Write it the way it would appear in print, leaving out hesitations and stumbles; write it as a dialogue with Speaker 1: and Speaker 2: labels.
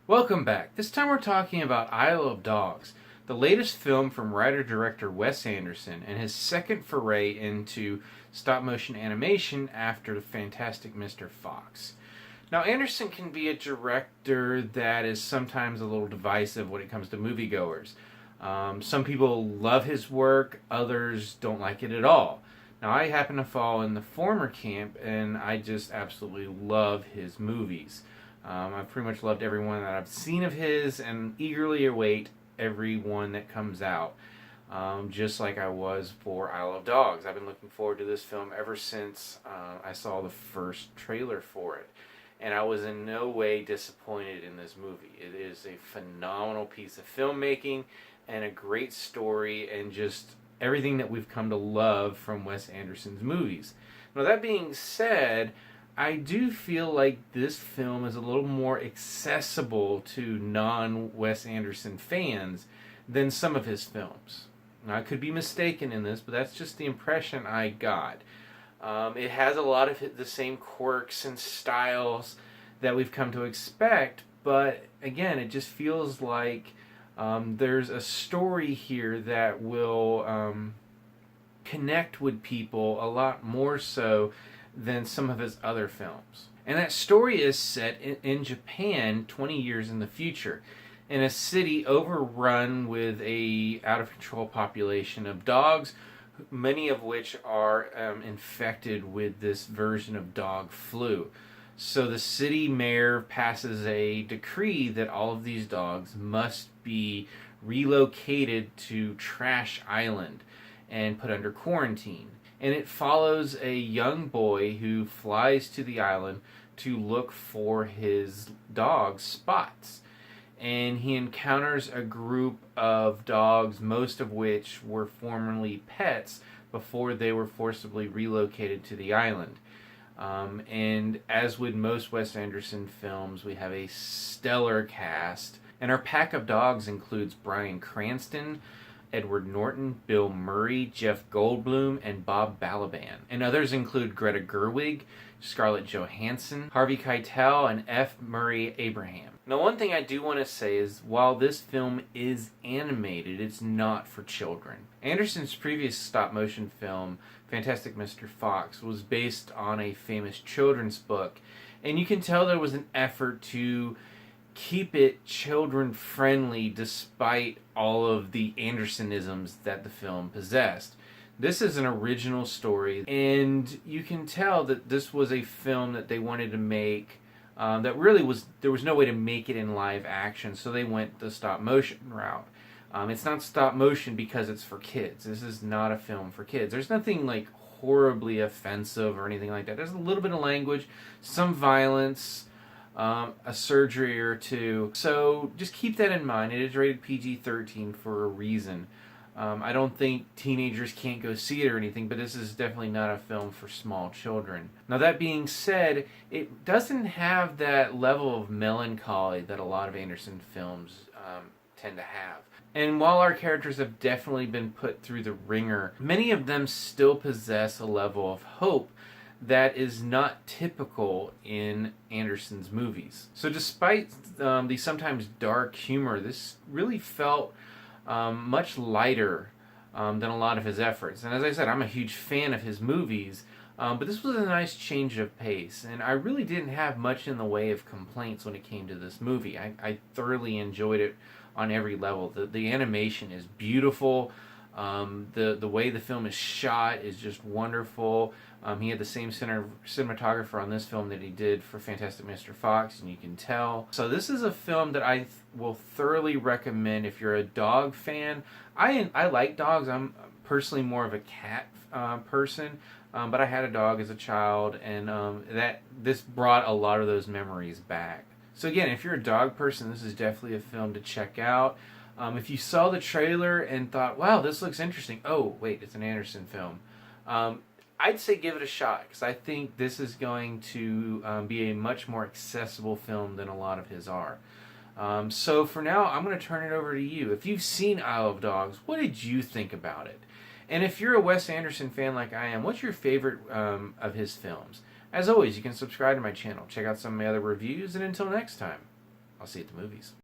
Speaker 1: Welcome back. This time we're talking about Isle of Dogs, the latest film from writer-director Wes Anderson and his second foray into stop-motion animation after the Fantastic Mr. Fox. Now, Anderson can be a director that is sometimes a little divisive when it comes to moviegoers. Some people love his work, others don't like it at all. Now, I happen to fall in the former camp, and I just absolutely love his movies. I've pretty much loved every one that I've seen of his and eagerly await every one that comes out. Just like I was for Isle of Dogs. I've been looking forward to this film ever since I saw the first trailer for it. And I was in no way disappointed in this movie. It is a phenomenal piece of filmmaking and a great story and just everything that we've come to love from Wes Anderson's movies. Now, that being said, I do feel like this film is a little more accessible to non-Wes Anderson fans than some of his films. Now, I could be mistaken in this, but that's just the impression I got. It has a lot of the same quirks and styles that we've come to expect, but again, it just feels like there's a story here that will connect with people a lot more so than some of his other films. And that story is set in Japan 20 years in the future, in a city overrun with a out-of-control population of dogs, many of which are infected with this version of dog flu. So the city mayor passes a decree that all of these dogs must be relocated to Trash Island and put under quarantine. And it follows a young boy who flies to the island to look for his dog, Spots. And he encounters a group of dogs, most of which were formerly pets before they were forcibly relocated to the island. And as with most Wes Anderson films, we have a stellar cast. And our pack of dogs includes Bryan Cranston, Edward Norton, Bill Murray, Jeff Goldblum, and Bob Balaban. And others include Greta Gerwig, Scarlett Johansson, Harvey Keitel, and F. Murray Abraham. Now, one thing I do want to say is, while this film is animated, it's not for children. Anderson's previous stop-motion film, Fantastic Mr. Fox, was based on a famous children's book, and you can tell there was an effort to keep it children-friendly despite all of the Andersonisms that the film possessed. This is an original story, and you can tell that this was a film that they wanted to make that really was, there was no way to make it in live action, so they went the stop-motion route. It's not stop-motion because it's for kids. This is not a film for kids. There's nothing like horribly offensive or anything like that. There's a little bit of language, some violence, a surgery or two. So just keep that in mind. It is rated PG-13 for a reason. I don't think teenagers can't go see it or anything, but this is definitely not a film for small children. Now, that being said, it doesn't have that level of melancholy that a lot of Anderson films tend to have. And while our characters have definitely been put through the ringer, many of them still possess a level of hope that is not typical in Anderson's movies. So despite the sometimes dark humor, this really felt much lighter than a lot of his efforts. And as I said, I'm a huge fan of his movies, but this was a nice change of pace. And I really didn't have much in the way of complaints when it came to this movie. I thoroughly enjoyed it on every level. The animation is beautiful. The way the film is shot is just wonderful. He had the same cinematographer on this film that he did for Fantastic Mr. Fox, and you can tell. So this is a film that I will thoroughly recommend if you're a dog fan. I like dogs. I'm personally more of a cat person, but I had a dog as a child, and this brought a lot of those memories back. So again, if you're a dog person, this is definitely a film to check out. If you saw the trailer and thought, wow, this looks interesting. Oh, wait, it's an Anderson film. I'd say give it a shot, because I think this is going to be a much more accessible film than a lot of his are. So for now, I'm going to turn it over to you. If you've seen Isle of Dogs, what did you think about it? And if you're a Wes Anderson fan like I am, what's your favorite of his films? As always, you can subscribe to my channel, check out some of my other reviews, and until next time, I'll see you at the movies.